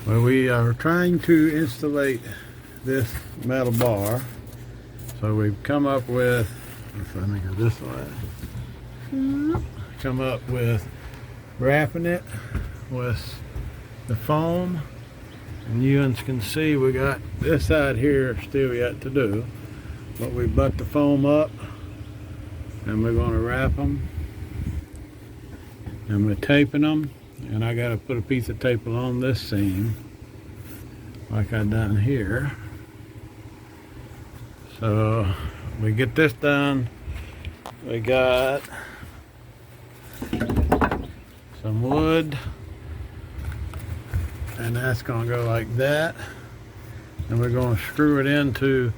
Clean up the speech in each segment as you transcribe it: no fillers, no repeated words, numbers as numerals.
Well, we are trying to installate this metal bar. So we've come up with, let me go this way. Come up with wrapping it with the foam. And you can see we got this side here still yet to do. But we butt the foam up and we're going to wrap them. And we're taping them. And I got to put a piece of tape along this seam like I done here. So we get this done. We got some wood, and that's going to go like that, and we're going to screw it into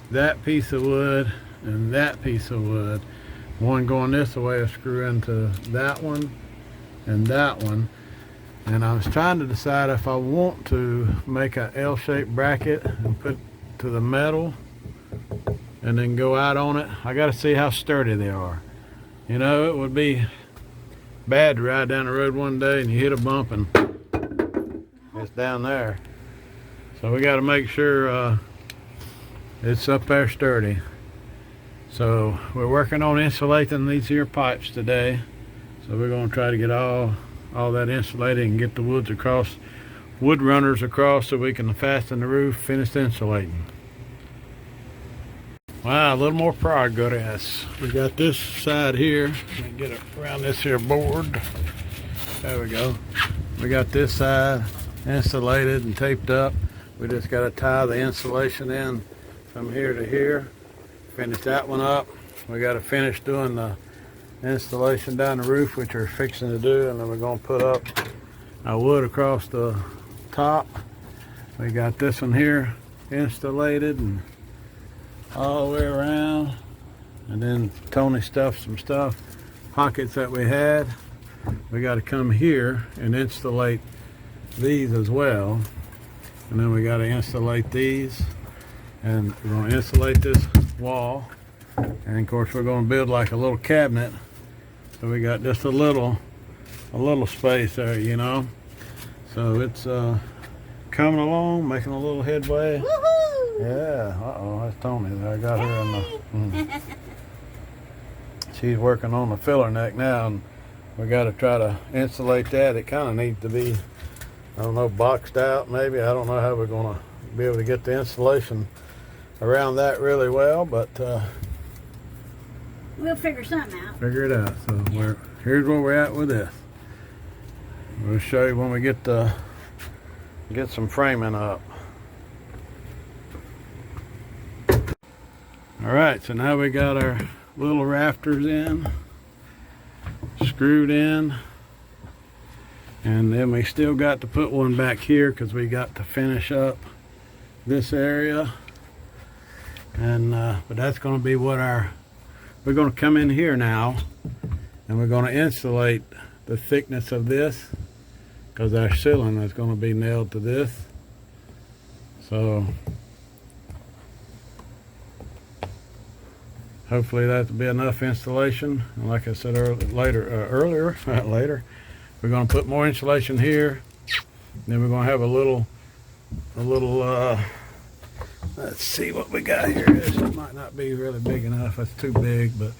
that piece of wood and that piece of wood. One going this way will screw into that one and that one. And I was trying to decide if I want to make an L-shaped bracket and put to the metal and then go out on it. I got to see how sturdy they are. You know, it would be bad to ride down the road one day and you hit a bump and it's down there. So we got to make sure it's up there sturdy. So we're working on insulating these here pipes today. So we're going to try to get all that insulated and get the wood runners across so we can fasten the roof, finish insulating. Wow, a little more progress. We got this side here. Let me get it around this here board. There we go. We got this side insulated and taped up. We just got to tie the insulation in from here to here. Finish that one up. We got to finish doing the installation down the roof, which we're fixing to do, and then we're going to put up our wood across the top. We got this one here installated and all the way around, and then Tony stuffed some pockets that we had. We got to come here and installate these as well, and then we got to installate these, and we're going to insulate this wall, and of course we're going to build like a little cabinet. So we got just a little space there, you know. So it's coming along, making a little headway. Woohoo! Yeah, that's Tony there. I got her in the. She's working on the filler neck now, and we got to try to insulate that. It kind of needs to be, I don't know, boxed out maybe. I don't know how we're going to be able to get the insulation around that really well, but. We'll figure something out. Figure it out. So here's where we're at with this. We'll show you when we get some framing up. All right, so now we got our little rafters in, screwed in, and then we still got to put one back here because we got to finish up this area. And but that's going to be what we're going to come in here now, and we're going to insulate the thickness of this because our ceiling is going to be nailed to this. So hopefully that'll be enough insulation. And like I said earlier, we're going to put more insulation here. Then we're going to have a little. Let's see what we got here. It might not be really big enough. That's too big, but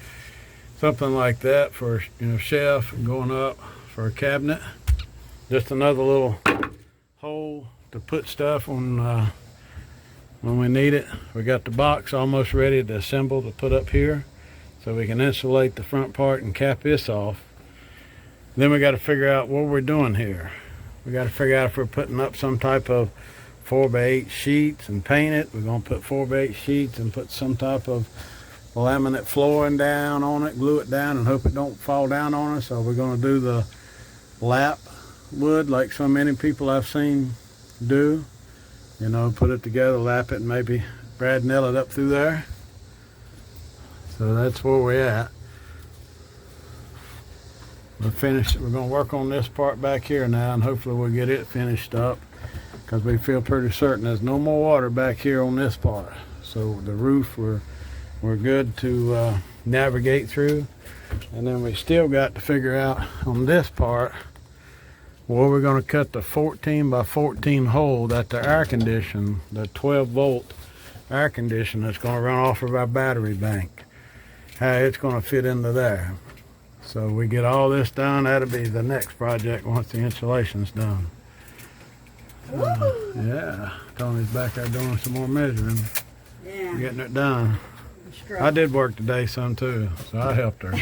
something like that for, you know, shelf going up for a cabinet. Just another little hole to put stuff on when we need it. We got the box almost ready to assemble to put up here, so we can insulate the front part and cap this off. Then we got to figure out what we're doing here. We got to figure out if we're putting up some type of 4x8 sheets and paint it. We're going to put 4x8 sheets and put some type of laminate flooring down on it, glue it down, and hope it don't fall down on us. So we're going to do the lap wood like so many people I've seen do. You know, put it together, lap it, and maybe Brad nail it up through there. So that's where we're at. We're finished. We're going to work on this part back here now, and hopefully we'll get it finished up, because we feel pretty certain there's no more water back here on this part. So the roof we're good to navigate through, and then we still got to figure out on this part Well, we're going to cut the 14 by 14 hole that the air condition, the 12 volt air conditioner that's going to run off of our battery bank, how it's going to fit into there. So we get all this done. That'll be the next project once the insulation's done. Yeah, Tony's back there doing some more measuring, getting it done. I did work today some too, so I helped her.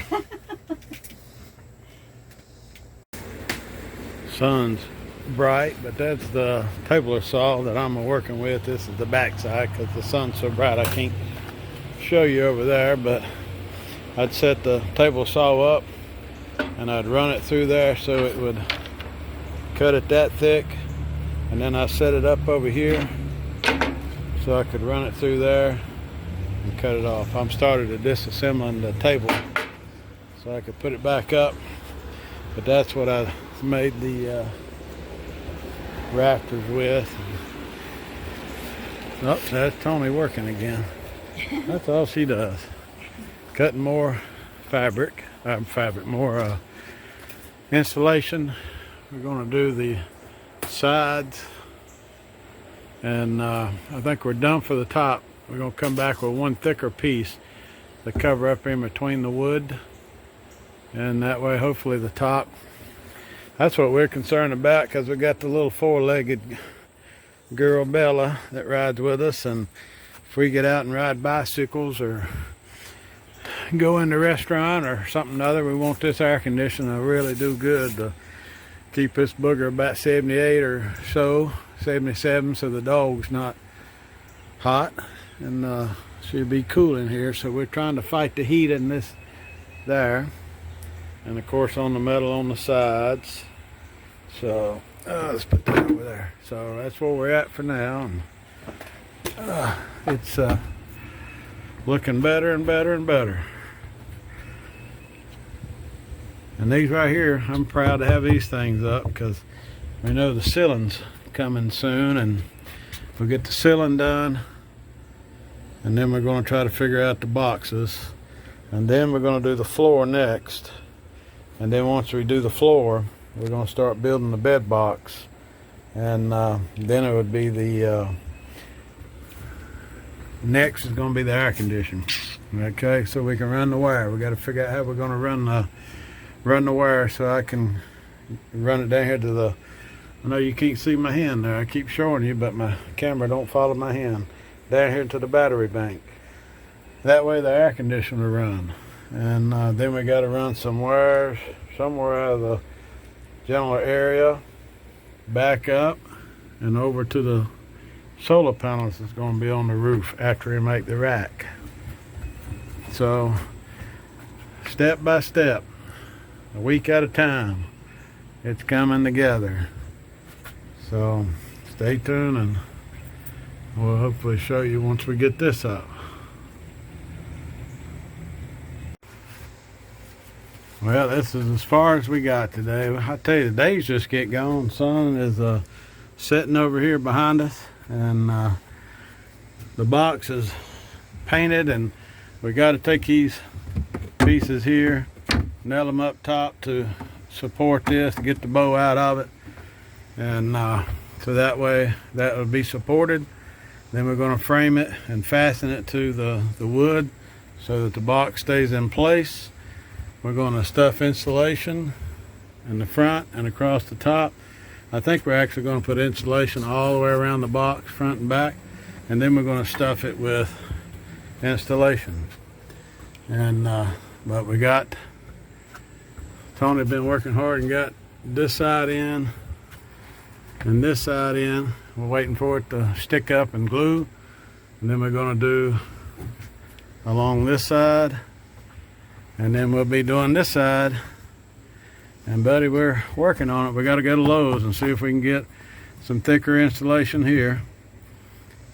Sun's bright, but that's the table saw that I'm working with. This is the back side because the sun's so bright I can't show you over there, but I'd set the table saw up and I'd run it through there so it would cut it that thick, and then I set it up over here so I could run it through there and cut it off. I'm started at disassembling the table so I could put it back up, but that's what I made the rafters with. Oh, that's Tony working again. That's all she does. Cutting more fabric, more insulation. We're going to do the sides, and I think we're done for the top. We're going to come back with one thicker piece to cover up in between the wood, and that way hopefully the top. That's what we're concerned about, because we got the little four-legged girl Bella that rides with us, and if we get out and ride bicycles or go in the restaurant or something other, we want this air conditioner to really do good to keep this booger about 78 or so, 77, so the dog's not hot, and she'll be cool in here. So we're trying to fight the heat in this there, and of course on the metal on the sides. So let's put that over there. So that's where we're at for now, and it's looking better and better and better. And these right here, I'm proud to have these things up because we know the ceiling's coming soon, and we'll get the ceiling done, and then we're going to try to figure out the boxes, and then we're going to do the floor next. And then once we do the floor, we're going to start building the bed box, and then it would be the next is going to be the air conditioner. Okay, so we can run the wire. We got to figure out how we're going to run the wire so I can run it down here to the. I know you can't see my hand there. I keep showing you, but my camera don't follow my hand. Down here to the battery bank. That way the air conditioner will run. And then we got to run some wires somewhere out of the general area, back up and over to the solar panels that's going to be on the roof after we make the rack. So step by step, a week at a time, it's coming together. So stay tuned, and we'll hopefully show you once we get this up. Well, this is as far as we got today. I tell you, the days just get going. Sun is sitting over here behind us, and the box is painted, and we got to take these pieces here, nail them up top to support this, to get the bow out of it, and so that way that will be supported. Then we're going to frame it and fasten it to the wood so that the box stays in place. We're going to stuff insulation in the front and across the top. I think we're actually going to put insulation all the way around the box, front and back, and then we're going to stuff it with installation. And but we got Tony been working hard and got this side in and this side in. We're waiting for it to stick up and glue, and then we're going to do along this side, and then we'll be doing this side. And buddy, we're working on it. We got to go to Lowe's and see if we can get some thicker insulation here,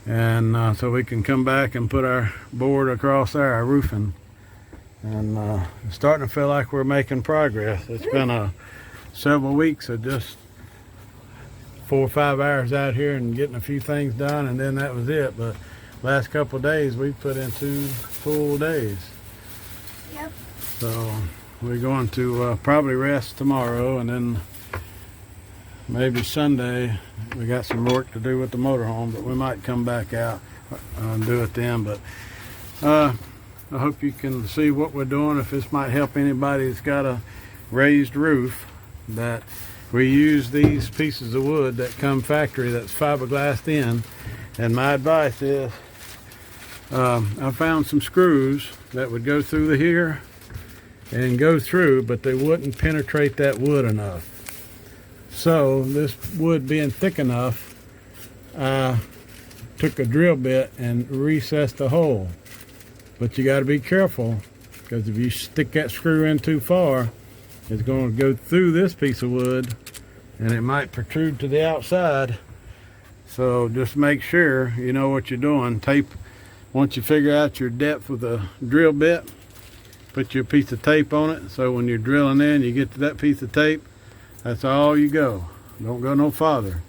and so we can come back and put our board across there, our roofing. And it's starting to feel like we're making progress. It's been several weeks of just 4 or 5 hours out here and getting a few things done, and then that was it. But last couple of days we put in 2 full days. Yep. So we're going to probably rest tomorrow, and then maybe Sunday. We got some work to do with the motorhome, but we might come back out and do it then. But I hope you can see what we're doing. If this might help anybody that's got a raised roof, that we use these pieces of wood that come factory that's fiberglassed in. And my advice is, I found some screws that would go through the here and go through, but they wouldn't penetrate that wood enough. So this wood being thick enough, I took a drill bit and recessed the hole. But you got to be careful, because if you stick that screw in too far, it's going to go through this piece of wood and it might protrude to the outside. So just make sure you know what you're doing. Tape, once you figure out your depth with a drill bit, put your piece of tape on it, so when you're drilling in, you get to that piece of tape, that's all you go. Don't go no farther.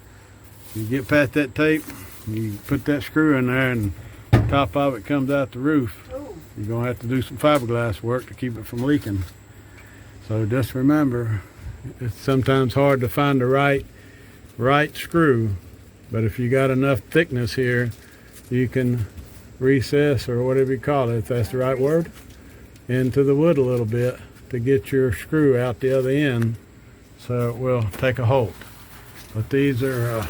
You get past that tape, you put that screw in there, and the top of it comes out the roof. You're going to have to do some fiberglass work to keep it from leaking. So just remember, it's sometimes hard to find the right screw, but if you got enough thickness here, you can recess, or whatever you call it, if that's the right word, into the wood a little bit to get your screw out the other end, so it will take a hold. But these are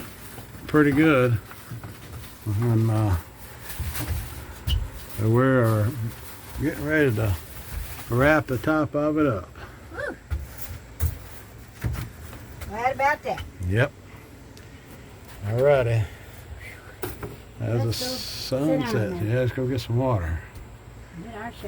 pretty good, and we're getting ready to wrap the top of it up. Woo. Right about that. Yep. Alrighty. As the Let's go sun sit down sets, then. yeah, let's go get some water. Get our share.